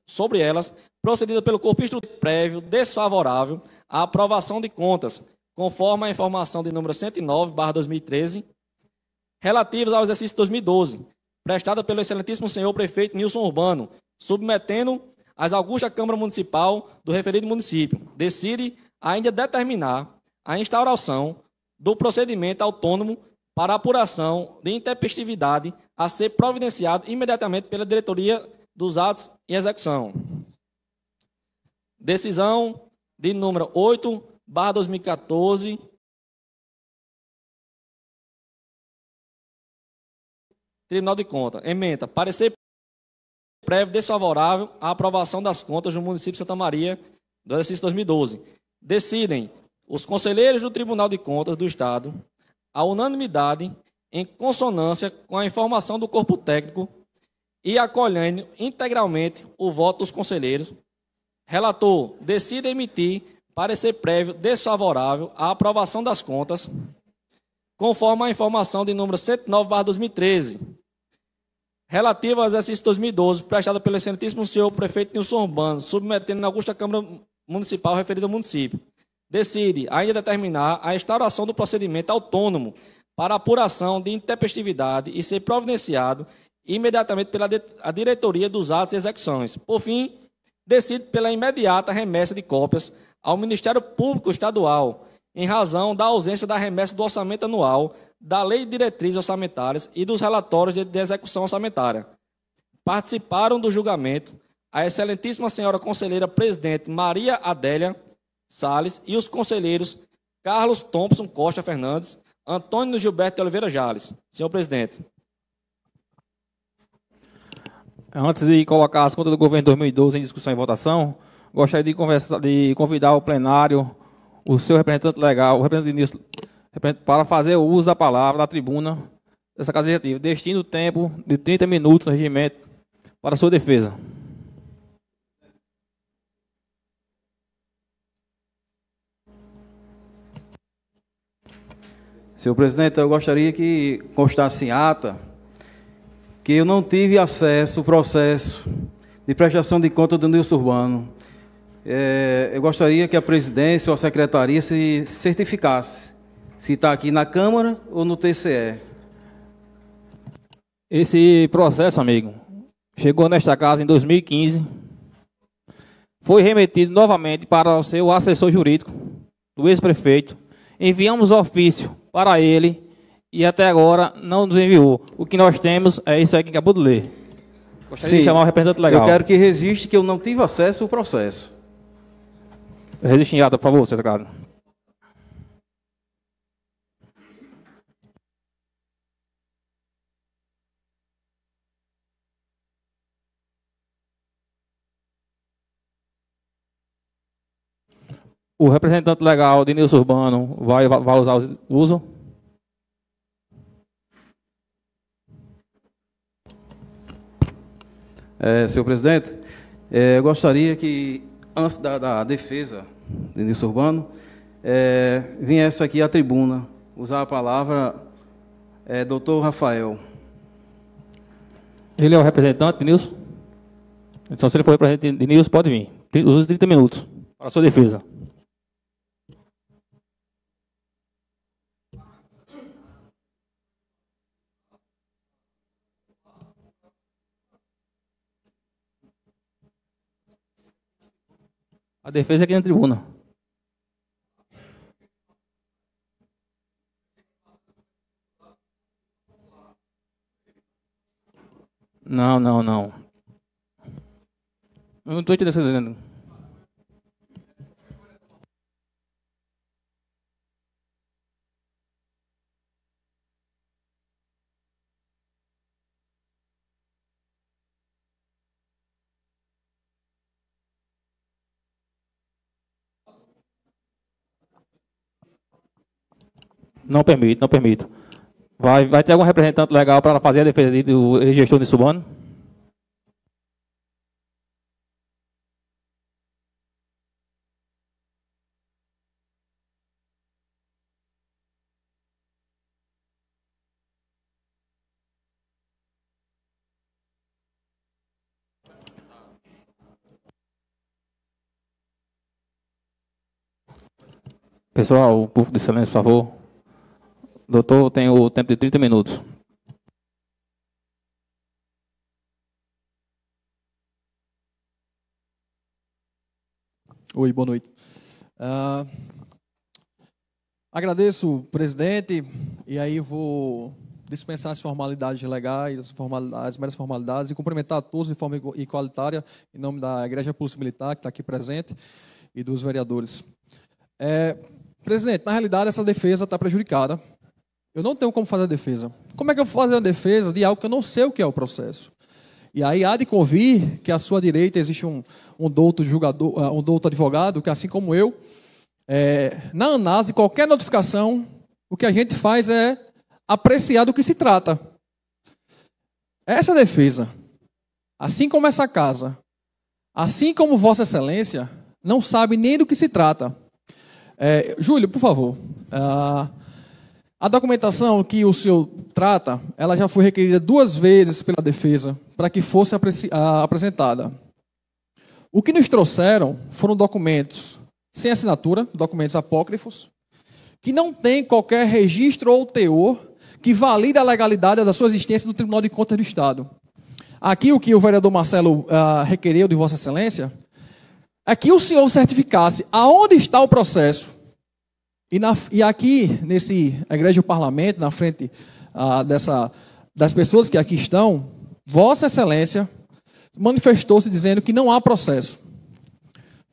sobre elas, procedida pelo corpo instrutivo prévio desfavorável à aprovação de contas, conforme a informação de número 109/2013, relativas ao exercício 2012, prestada pelo excelentíssimo senhor prefeito Nilson Urbano, submetendo às augustas Câmara Municipal do referido município, decide ainda determinar a instauração do procedimento autônomo para apuração de intempestividade a ser providenciado imediatamente pela diretoria dos atos em execução. Decisão de número 8/2014, Tribunal de Contas. Ementa. Parecer prévio desfavorável à aprovação das contas do município de Santa Maria do exercício 2012. Decidem os conselheiros do Tribunal de Contas do Estado, à unanimidade, em consonância com a informação do corpo técnico e acolhendo integralmente o voto dos conselheiros, relator decide emitir parecer prévio desfavorável à aprovação das contas, conforme a informação de número 109/2013, relativa ao exercício 2012, prestada pelo excelentíssimo senhor prefeito Nilson Urbano, submetendo na augusta Câmara Municipal referida ao município. Decide ainda determinar a instauração do procedimento autônomo para apuração de intempestividade e ser providenciado imediatamente pela diretoria dos atos e execuções. Por fim, decide pela imediata remessa de cópias ao Ministério Público Estadual, em razão da ausência da remessa do orçamento anual, da Lei de Diretrizes Orçamentárias e dos relatórios de execução orçamentária. Participaram do julgamento a excelentíssima senhora conselheira presidente Maria Adélia Salles e os conselheiros Carlos Thompson Costa Fernandes, Antônio Gilberto de Oliveira Jales. Senhor presidente. Antes de colocar as contas do governo de 2012 em discussão e votação, gostaria de convidar o plenário, o seu representante legal, o representante Nilson, para fazer o uso da palavra da tribuna dessa Casa Legislativa, destino o tempo de 30 minutos no regimento para a sua defesa. Senhor presidente, eu gostaria que constasse em ata que eu não tive acesso ao processo de prestação de conta do Nilson Urbano. Eu gostaria que a presidência ou a secretaria se certificasse se está aqui na Câmara ou no TCE. Esse processo, amigo, chegou nesta casa em 2015, foi remetido novamente para o seu assessor jurídico, do ex-prefeito. Enviamos ofício para ele e até agora não nos enviou. O que nós temos é isso aí que acabou de ler. Gostaria de chamar o representante legal. Eu quero que resiste que eu não tive acesso ao processo. Resiste em ata, por favor, secretário. O representante legal de Nilson Urbano vai usar o uso. Senhor presidente, eu gostaria que, antes da defesa de Nilson Urbano, viesse aqui à tribuna usar a palavra doutor Rafael. Ele é o representante de Nilson? Então, se ele for representante de Nilson, pode vir. Usa os 30 minutos para a sua defesa. A defesa é aqui na tribuna. Não. Eu não estou entendendo. Não permito. Vai ter algum representante legal para fazer a defesa do gestor de Subano? Pessoal, um pouco de silêncio, por favor. Doutor, tem o tempo de 30 minutos. Oi, boa noite. Agradeço, presidente, e aí vou dispensar as formalidades legais, as meras formalidades, e cumprimentar a todos de forma igualitária, em nome da Igreja Polícia Militar, que está aqui presente, e dos vereadores. Presidente, na realidade, essa defesa está prejudicada. Eu não tenho como fazer a defesa. Como é que eu vou fazer a defesa de algo que eu não sei o que é o processo? E aí há de convir que à sua direita existe um douto julgador, um douto advogado, que assim como eu, na análise de qualquer notificação, o que a gente faz é apreciar do que se trata. Essa defesa, assim como essa casa, assim como Vossa Excelência, não sabe nem do que se trata. Júlio, por favor. A documentação que o senhor trata, ela já foi requerida 2 vezes pela defesa para que fosse apresentada. O que nos trouxeram foram documentos sem assinatura, documentos apócrifos, que não têm qualquer registro ou teor que valide a legalidade da sua existência no Tribunal de Contas do Estado. Aqui o que o vereador Marcelo requereu de Vossa Excelência é que o senhor certificasse aonde está o processo. E aqui, nesse Igreja do Parlamento, na frente das pessoas que aqui estão, Vossa Excelência manifestou-se dizendo que não há processo.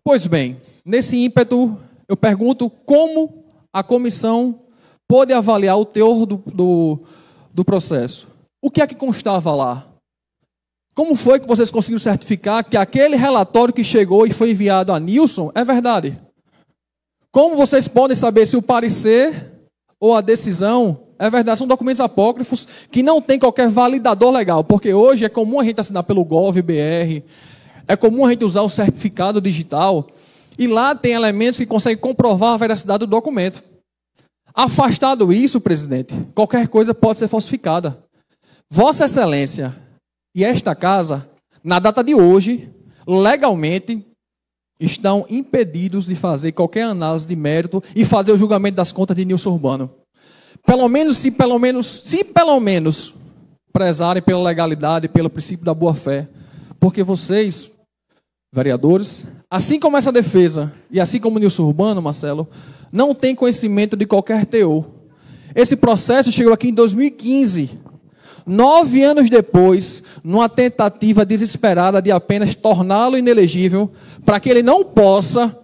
Pois bem, nesse ímpeto, eu pergunto como a comissão pôde avaliar o teor do processo. O que é que constava lá? Como foi que vocês conseguiram certificar que aquele relatório que chegou e foi enviado a Nilson é verdade? Como vocês podem saber se o parecer ou a decisão é verdade? São documentos apócrifos que não tem qualquer validador legal, porque hoje é comum a gente assinar pelo Gov.br, é comum a gente usar o certificado digital, e lá tem elementos que conseguem comprovar a veracidade do documento. Afastado isso, presidente, qualquer coisa pode ser falsificada. Vossa Excelência e esta casa, na data de hoje, legalmente, estão impedidos de fazer qualquer análise de mérito e fazer o julgamento das contas de Nilson Urbano. Se pelo menos prezarem pela legalidade, pelo princípio da boa-fé. Porque vocês, vereadores, assim como essa defesa e assim como Nilson Urbano, Marcelo, não têm conhecimento de qualquer teor. Esse processo chegou aqui em 2015. 9 anos depois, numa tentativa desesperada de apenas torná-lo inelegível, para que ele não possa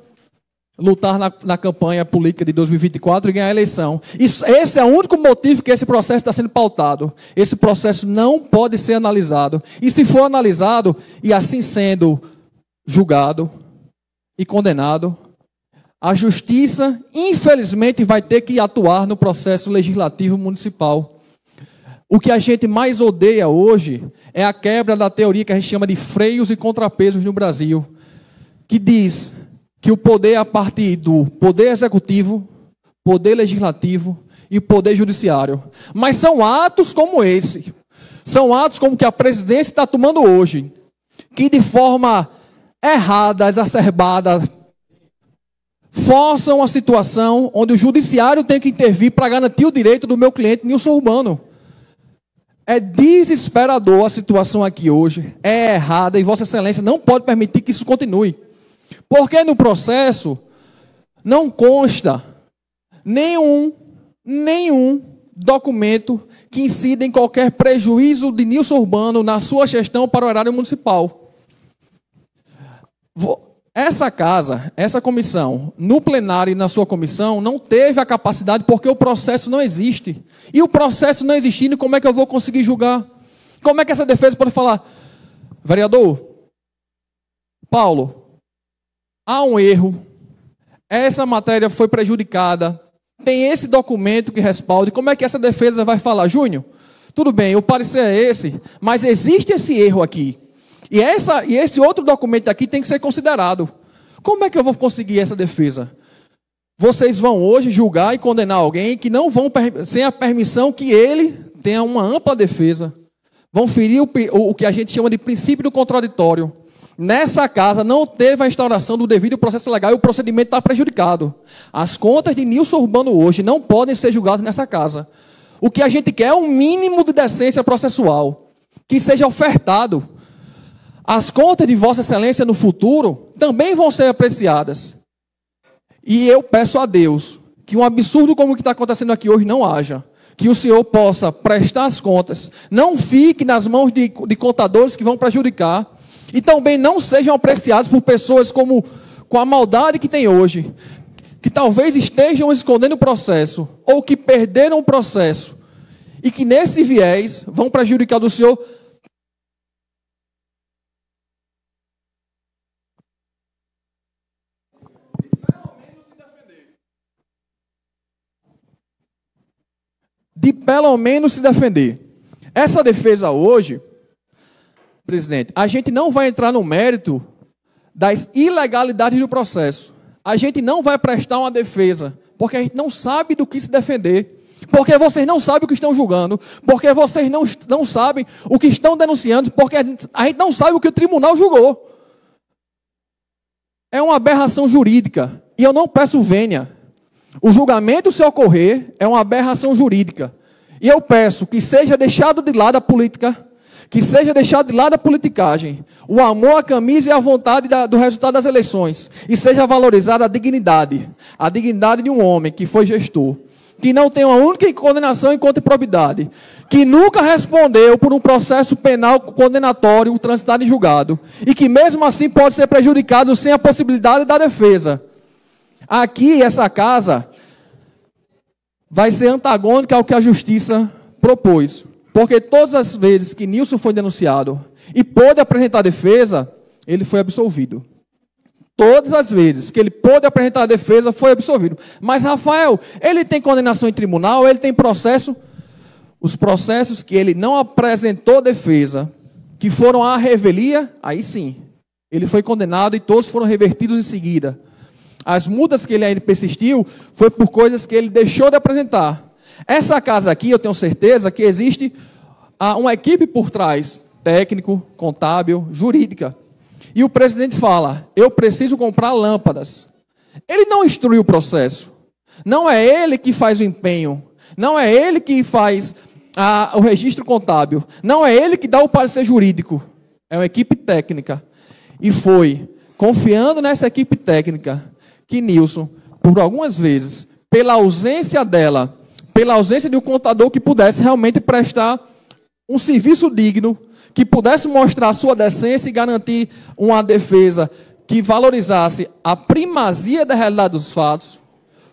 lutar na campanha política de 2024 e ganhar a eleição. Esse é o único motivo que esse processo está sendo pautado. Esse processo não pode ser analisado. E se for analisado, e assim sendo julgado e condenado, a justiça, infelizmente, vai ter que atuar no processo legislativo municipal. O que a gente mais odeia hoje é a quebra da teoria que a gente chama de freios e contrapesos no Brasil, que diz que o poder é a partir do poder executivo, poder legislativo e poder judiciário. Mas são atos como esse, são atos como que a presidência está tomando hoje, que de forma errada, exacerbada, forçam a situação onde o judiciário tem que intervir para garantir o direito do meu cliente Nilson Urbano. É desesperador a situação aqui hoje, é errada e Vossa Excelência não pode permitir que isso continue. Porque no processo não consta nenhum documento que incida em qualquer prejuízo de Nilson Urbano na sua gestão para o erário municipal. Essa casa, essa comissão, no plenário e na sua comissão, não teve a capacidade porque o processo não existe. E o processo não existindo, como é que eu vou conseguir julgar? Como é que essa defesa pode falar? Vereador Paulo, há um erro, essa matéria foi prejudicada, tem esse documento que respalde, como é que essa defesa vai falar? Júnior, tudo bem, o parecer é esse, mas existe esse erro aqui. E esse outro documento aqui tem que ser considerado. Como é que eu vou conseguir essa defesa? Vocês vão hoje julgar e condenar alguém que não vão, sem a permissão que ele tenha uma ampla defesa. Vão ferir o que a gente chama de princípio do contraditório. Nessa casa não teve a instauração do devido processo legal e o procedimento está prejudicado. As contas de Nilson Urbano hoje não podem ser julgadas nessa casa. O que a gente quer é um mínimo de decência processual, que seja ofertado. As contas de Vossa Excelência no futuro também vão ser apreciadas. E eu peço a Deus que um absurdo como o que está acontecendo aqui hoje não haja. Que o senhor possa prestar as contas, não fique nas mãos de contadores que vão prejudicar, e também não sejam apreciados por pessoas com a maldade que tem hoje, que talvez estejam escondendo o processo, ou que perderam o processo, e que nesse viés vão prejudicar do senhor. De pelo menos se defender. Essa defesa hoje, presidente, a gente não vai entrar no mérito das ilegalidades do processo. A gente não vai prestar uma defesa, porque a gente não sabe do que se defender, porque vocês não sabem o que estão julgando, porque vocês não sabem o que estão denunciando, porque a gente não sabe o que o tribunal julgou. É uma aberração jurídica, e eu não peço vênia. O julgamento, se ocorrer, é uma aberração jurídica. E eu peço que seja deixado de lado a política, que seja deixado de lado a politicagem, o amor à camisa e a vontade do resultado das eleições, e seja valorizada a dignidade de um homem que foi gestor, que não tem uma única condenação enquanto improbidade, que nunca respondeu por um processo penal condenatório transitado em julgado, e que mesmo assim pode ser prejudicado sem a possibilidade da defesa. Aqui, essa casa vai ser antagônica ao que a justiça propôs. Porque todas as vezes que Nilson foi denunciado e pôde apresentar defesa, ele foi absolvido. Todas as vezes que ele pôde apresentar a defesa, foi absolvido. Mas, Rafael, ele tem condenação em tribunal, ele tem processo. Os processos que ele não apresentou defesa, que foram à revelia, aí sim, ele foi condenado e todos foram revertidos em seguida. As multas que ele ainda persistiu foi por coisas que ele deixou de apresentar. Essa casa aqui, eu tenho certeza que existe uma equipe por trás, técnico, contábil, jurídica. E o presidente fala, eu preciso comprar lâmpadas. Ele não instrui o processo. Não é ele que faz o empenho. Não é ele que faz o registro contábil. Não é ele que dá o parecer jurídico. É uma equipe técnica. E foi confiando nessa equipe técnica que Nilson, por algumas vezes, pela ausência dela, pela ausência de um contador que pudesse realmente prestar um serviço digno, que pudesse mostrar a sua decência e garantir uma defesa que valorizasse a primazia da realidade dos fatos,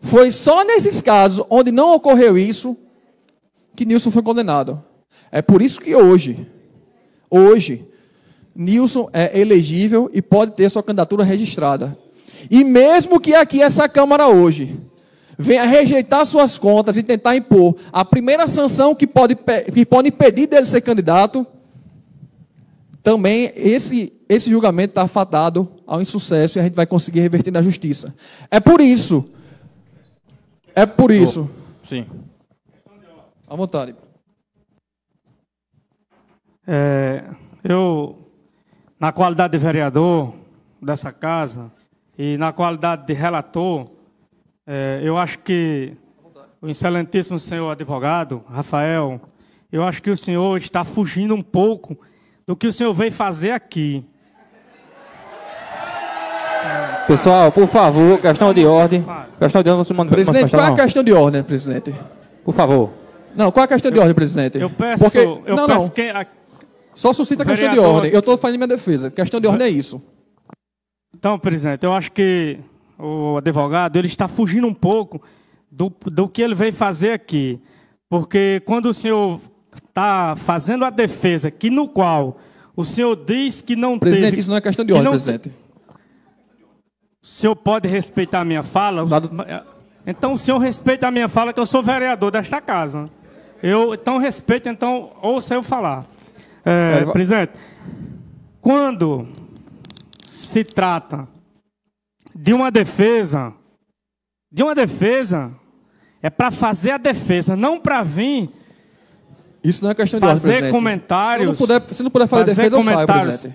foi só nesses casos onde não ocorreu isso que Nilson foi condenado. É por isso que hoje, Nilson é elegível e pode ter sua candidatura registrada. E mesmo que aqui essa Câmara hoje venha rejeitar suas contas e tentar impor a primeira sanção que pode impedir dele ser candidato, também esse julgamento está fadado ao insucesso e a gente vai conseguir reverter na justiça. É por isso. Sim. À vontade. Eu, na qualidade de vereador dessa casa e na qualidade de relator, eu acho que o excelentíssimo senhor advogado, Rafael, eu acho que o senhor está fugindo um pouco do que o senhor veio fazer aqui. Pessoal, por favor, questão de ordem. Questão de ordem, você manda. Presidente, qual é a questão de ordem, presidente? Por favor. Não, qual é a questão de ordem, presidente? Eu peço, não. Que só suscita a questão de ordem. Eu estou fazendo minha defesa. Questão de ordem é isso. Então, presidente, eu acho que o advogado ele está fugindo um pouco do que ele veio fazer aqui. Porque quando o senhor está fazendo a defesa, que no qual o senhor diz que não teve... Presidente, isso não é questão de ordem, presidente. O senhor pode respeitar a minha fala? Então o senhor respeita a minha fala, que eu sou vereador desta casa. Então respeito, então ouça eu falar. Presidente, quando se trata de uma defesa, é para fazer a defesa, não para vir isso não é questão de ordem, presidente. Fazer comentários. Se não puder fazer defesa, eu saio, presidente.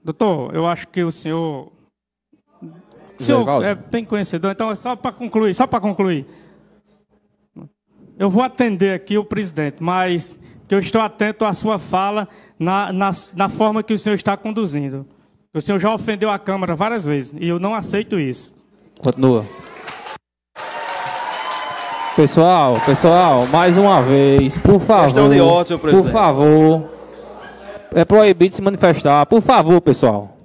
Doutor, eu acho que o senhor é bem conhecedor, então só para concluir. Eu vou atender aqui o presidente, mas que eu estou atento à sua fala na forma que o senhor está conduzindo. O senhor já ofendeu a Câmara várias vezes e eu não aceito isso. Continua. Pessoal, mais uma vez, por favor. Questão de ordem, senhor presidente. Por favor. É proibido se manifestar. Por favor, pessoal.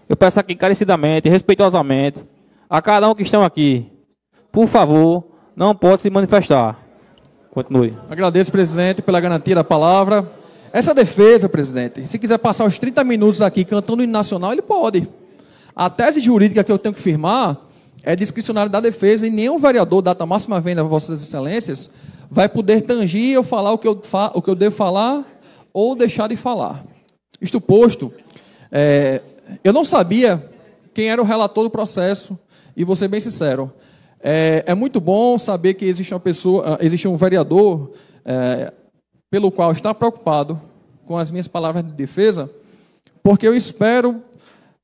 Eu peço aqui encarecidamente, respeitosamente, a cada um que estão aqui. Por favor, não pode se manifestar. Continue. Agradeço, presidente, pela garantia da palavra. Essa defesa, presidente, se quiser passar os 30 minutos aqui cantando o hino nacional, ele pode. A tese jurídica que eu tenho que firmar é discricionária da defesa e nenhum vereador, data máxima venda, vossas excelências, vai poder tangir ou falar o que eu devo falar ou deixar de falar. Isto posto, eu não sabia quem era o relator do processo e vou ser bem sincero. É muito bom saber que existe um vereador pelo qual está preocupado com as minhas palavras de defesa, porque eu espero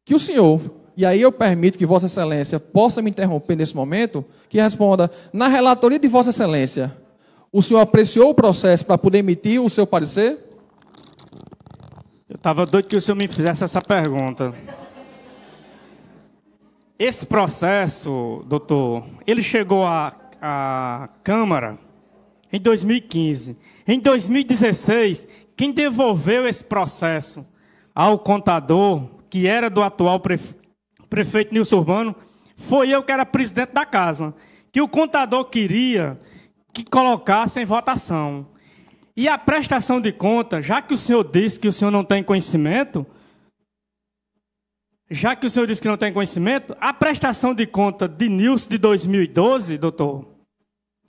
que o senhor, e aí eu permito que Vossa Excelência possa me interromper nesse momento, que responda, na relatoria de Vossa Excelência, o senhor apreciou o processo para poder emitir o seu parecer? Eu estava doido que o senhor me fizesse essa pergunta. Esse processo, doutor, ele chegou à Câmara em 2015. Em 2016, quem devolveu esse processo ao contador, que era do atual prefeito Nilson Urbano, foi eu que era presidente da casa, que o contador queria que colocasse em votação. E a prestação de conta, já que o senhor disse que o senhor não tem conhecimento, a prestação de conta de Nilson de 2012, doutor,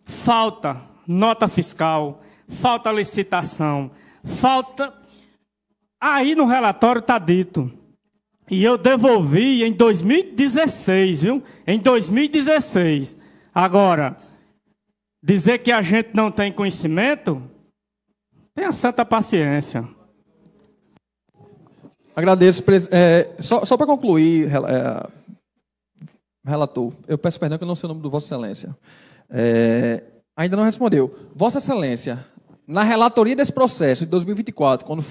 falta nota fiscal, falta licitação, falta... Aí no relatório está dito. E eu devolvi em 2016, viu? Em 2016. Agora, dizer que a gente não tem conhecimento, tenha santa paciência. Agradeço. Só para concluir, relator, eu peço perdão que eu não sei o nome do Vossa Excelência. Ainda não respondeu. Vossa Excelência, na relatoria desse processo de 2024, quando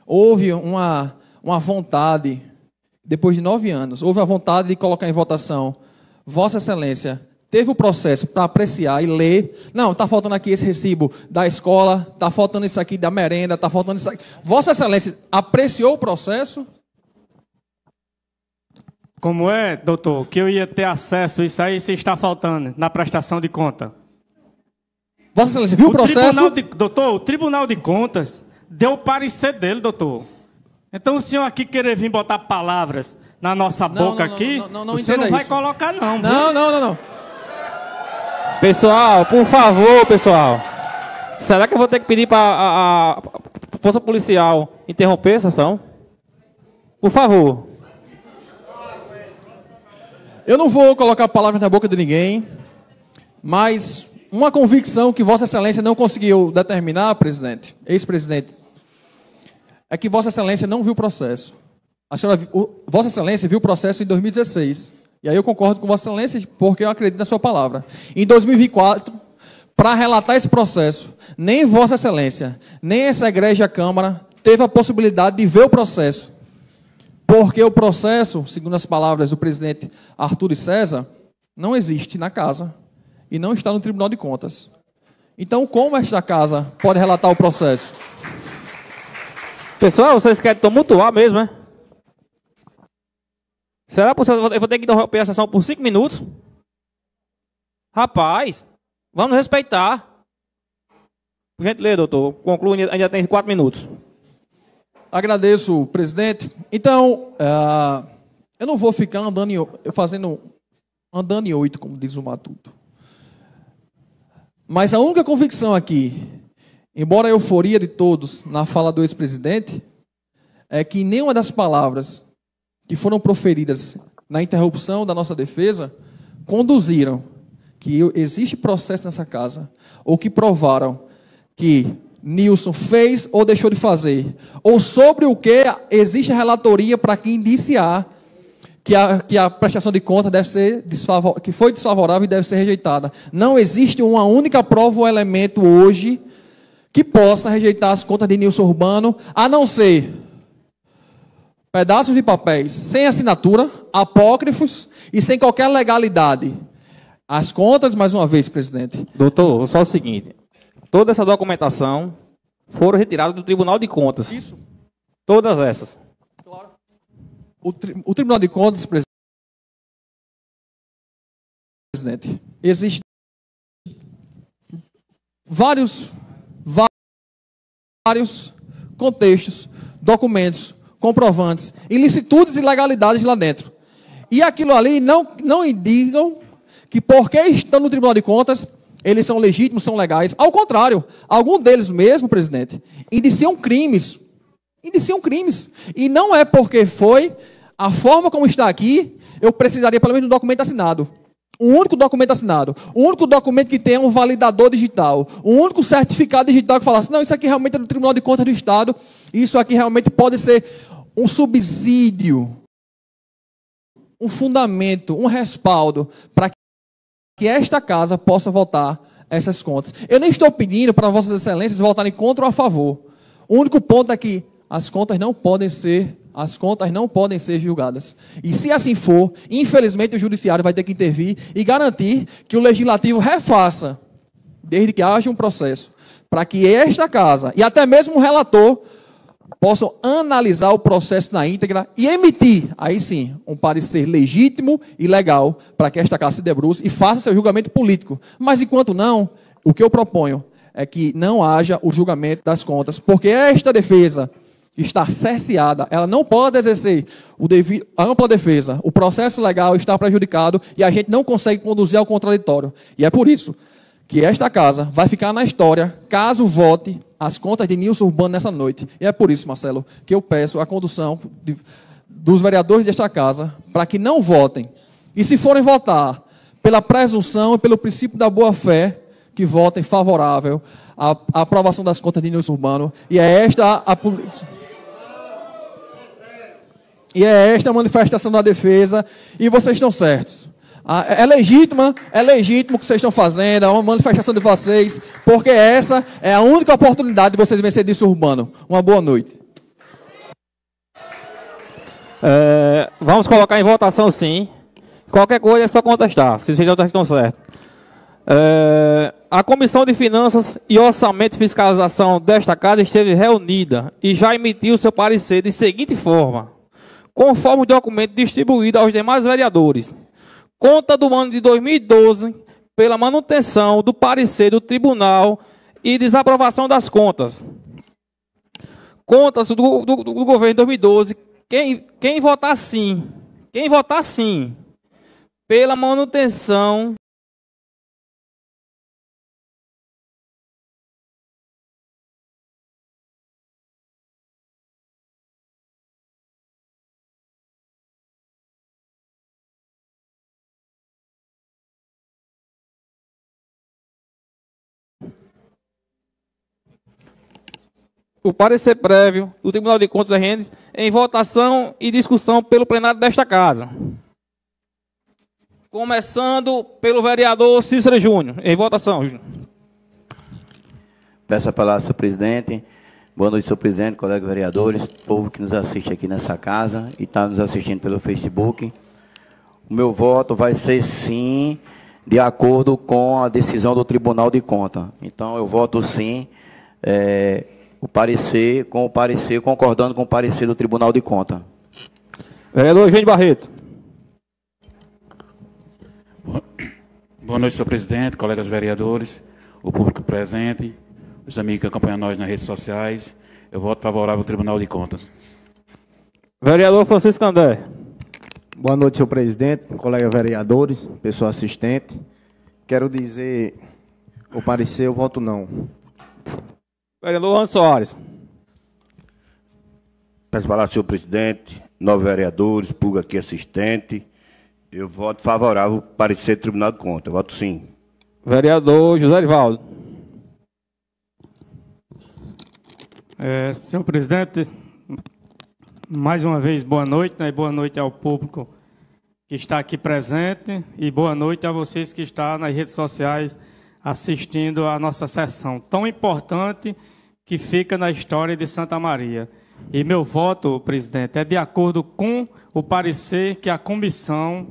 houve uma vontade, depois de 9 anos, houve a vontade de colocar em votação, Vossa Excelência teve o processo para apreciar e ler. Não, está faltando aqui esse recibo da escola, está faltando isso aqui da merenda, está faltando isso aqui. Vossa Excelência apreciou o processo? Como é, doutor, que eu ia ter acesso a isso aí se está faltando na prestação de conta? Vossa Excelência viu o processo? Doutor, o Tribunal de Contas deu o parecer dele, doutor. Então o senhor aqui querer vir botar palavras na nossa boca aqui, o senhor não vai colocar não. Não. Pessoal, por favor, pessoal. Será que eu vou ter que pedir para a Força Policial interromper a sessão? Por favor. Eu não vou colocar palavras na boca de ninguém, mas uma convicção que Vossa Excelência não conseguiu determinar, presidente, ex-presidente, é que Vossa Excelência não viu o processo. Vossa Excelência viu o processo em 2016. E aí eu concordo com Vossa Excelência, porque eu acredito na sua palavra. Em 2024, para relatar esse processo, nem Vossa Excelência, nem essa Igreja Câmara teve a possibilidade de ver o processo. Porque o processo, segundo as palavras do presidente Arthur e César, não existe na casa e não está no Tribunal de Contas. Então, como esta casa pode relatar o processo? Pessoal, vocês querem tumultuar mesmo, né? Será que eu vou ter que interromper a sessão por 5 minutos? Rapaz, vamos respeitar. Por gentileza, doutor, conclui, ainda tem 4 minutos. Agradeço, presidente. Então, eu não vou ficar andando em 8, como diz o Matuto. Mas a única convicção aqui, embora a euforia de todos na fala do ex-presidente, é que nenhuma das palavras que foram proferidas na interrupção da nossa defesa conduziram que existe processo nessa casa, ou que provaram que Nilson fez ou deixou de fazer, ou sobre o que existe a relatoria para que indiciar que a prestação de conta deve ser que foi desfavorável e deve ser rejeitada. Não existe uma única prova ou elemento hoje que possa rejeitar as contas de Nilson Urbano, a não ser pedaços de papéis sem assinatura, apócrifos e sem qualquer legalidade. As contas, mais uma vez, presidente. Doutor, só o seguinte. Toda essa documentação foram retiradas do Tribunal de Contas. Isso. Todas essas. Claro. O Tribunal de Contas, presidente, existem vários contextos, documentos, comprovantes, ilicitudes e ilegalidades lá dentro. E aquilo ali não indicam que porque estão no Tribunal de Contas, eles são legítimos, são legais. Ao contrário, algum deles mesmo, presidente, indiciam crimes. Indiciam crimes. E não é porque foi a forma como está aqui, eu precisaria pelo menos de um documento assinado. Um único documento assinado. Um único documento que tenha um validador digital. Um único certificado digital que falasse, não, isso aqui realmente é do Tribunal de Contas do Estado, isso aqui realmente pode ser um subsídio, um fundamento, um respaldo para que esta casa possa votar essas contas. Eu nem estou pedindo para vossas excelências votarem contra ou a favor. O único ponto é que as contas não podem ser julgadas. E se assim for, infelizmente o judiciário vai ter que intervir e garantir que o legislativo refaça, desde que haja um processo, para que esta casa e até mesmo o relator possam analisar o processo na íntegra e emitir, aí sim, um parecer legítimo e legal para que esta casa se debruce e faça seu julgamento político. Mas enquanto não, o que eu proponho é que não haja o julgamento das contas, porque esta defesa está cerceada, ela não pode exercer a ampla defesa, o processo legal está prejudicado e a gente não consegue conduzir ao contraditório. E é por isso que esta casa vai ficar na história caso vote as contas de Nilson Urbano nessa noite. E é por isso, Marcelo, que eu peço a condução dos vereadores desta casa para que não votem. E se forem votar pela presunção e pelo princípio da boa-fé, que votem favorável à aprovação das contas de Nilson Urbano. E é esta a manifestação da defesa, e vocês estão certos. É legítimo o que vocês estão fazendo, é uma manifestação de vocês, porque essa é a única oportunidade de vocês vencerem Nilson Urbano. Uma boa noite. Vamos colocar em votação, sim. Qualquer coisa é só contestar, se vocês não estão certos. A Comissão de Finanças e Orçamento e Fiscalização desta Casa esteve reunida e já emitiu seu parecer de seguinte forma, conforme o documento distribuído aos demais vereadores. Conta do ano de 2012 pela manutenção do parecer do tribunal e desaprovação das contas. Contas do governo de 2012. Quem votar sim, pela manutenção o parecer prévio do Tribunal de Contas e Rendas em votação e discussão pelo plenário desta Casa. Começando pelo vereador Cícero Júnior. Em votação, Júnior. Peço a palavra, senhor presidente. Boa noite, senhor presidente, colegas vereadores, povo que nos assiste aqui nessa casa e está nos assistindo pelo Facebook. O meu voto vai ser sim, de acordo com a decisão do Tribunal de Contas. Então, eu voto sim, concordando com o parecer do Tribunal de Contas. Vereador Eugênio Barreto. Boa noite, senhor presidente, colegas vereadores, o público presente, os amigos que acompanham nós nas redes sociais. Eu voto favorável ao Tribunal de Contas. Vereador Francisco André. Boa noite, senhor presidente, colegas vereadores, pessoa assistente. Quero dizer o parecer, eu voto não. Vereador Anderson Soares. Peço palavra, senhor presidente, 9 vereadores, público aqui assistente. Eu voto favorável ao parecer do Tribunal de Contas. Eu voto sim. Vereador José Rivaldo. Senhor presidente, mais uma vez, boa noite, né? Boa noite ao público que está aqui presente e boa noite a vocês que estão nas redes sociais assistindo a nossa sessão tão importante que fica na história de Santa Maria. E meu voto, presidente, é de acordo com o parecer que a comissão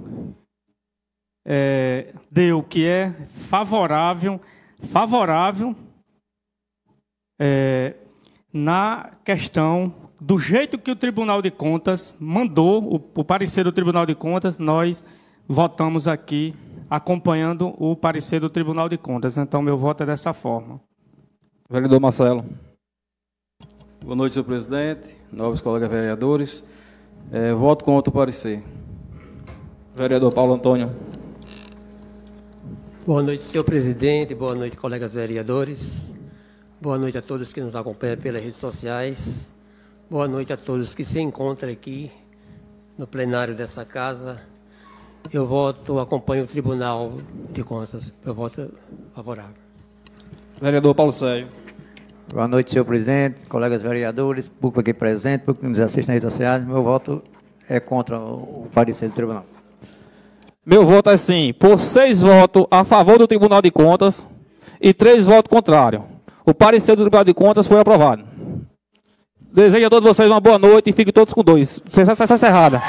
deu, que é favorável na questão do jeito que o Tribunal de Contas mandou, o parecer do Tribunal de Contas, nós votamos aqui acompanhando o parecer do Tribunal de Contas. Então, meu voto é dessa forma. Vereador Marcelo. Boa noite, senhor presidente, nobres colegas vereadores. Voto contra o parecer. Vereador Paulo Antônio. Boa noite, senhor presidente. Boa noite, colegas vereadores. Boa noite a todos que nos acompanham pelas redes sociais. Boa noite a todos que se encontram aqui no plenário dessa casa. Eu acompanho o Tribunal de Contas. Eu voto favorável. Vereador Paulo Sérgio. Boa noite, senhor presidente, colegas vereadores, público aqui presente, público que nos assiste nas redes sociais. Meu voto é contra o parecer do tribunal. Meu voto é sim, por 6 votos a favor do Tribunal de Contas e 3 votos contrários. O parecer do Tribunal de Contas foi aprovado. Desejo a todos vocês uma boa noite e fiquem todos com 2. Sessão encerrada.